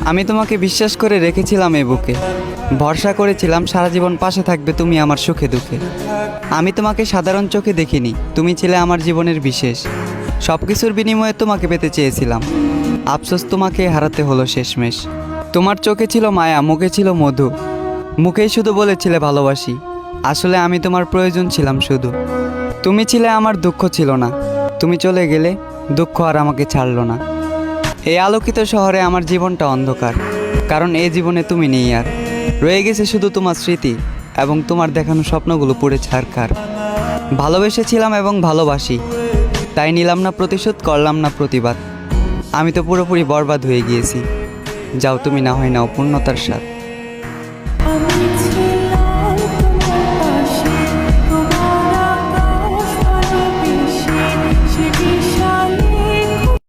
আমি তোমাকে বিশ্বাস করে রেখেছিলাম এই বুকে, ভরসা করেছিলাম সারা জীবন পাশে থাকবে তুমি আমার সুখে দুঃখে। আমি তোমাকে সাধারণ চোখে দেখিনি, তুমি ছিলে আমার জীবনের বিশেষ। সব কিছুর বিনিময়ে তোমাকে পেতে চেয়েছিলাম, আফসোস তোমাকে হারাতে হলো শেষমেশ। তোমার চোখে ছিল মায়া, মুখে ছিল মধু, মুখেই শুধু বলেছিলে ভালোবাসি, আসলে আমি তোমার প্রয়োজন ছিলাম শুধু। তুমি ছিলে আমার দুঃখ ছিল না, তুমি চলে গেলে দুঃখ আর আমাকে ছাড়লো না। এই আলোকিত শহরে আমার জীবনটা অন্ধকার, কারণ এই জীবনে তুমি নেই আর। রয়ে গেছে শুধু তোমার স্মৃতি এবং তোমার দেখানো স্বপ্নগুলো পুড়ে ছারখার। ভালোবেসেছিলাম এবং ভালোবাসি, তাই নিলাম না প্রতিশোধ, করলাম না প্রতিবাদ। আমি তো পুরোপুরি বরবাদ হয়ে গিয়েছি, যাও তুমি না হয় নাও পূর্ণতার স্বাদ।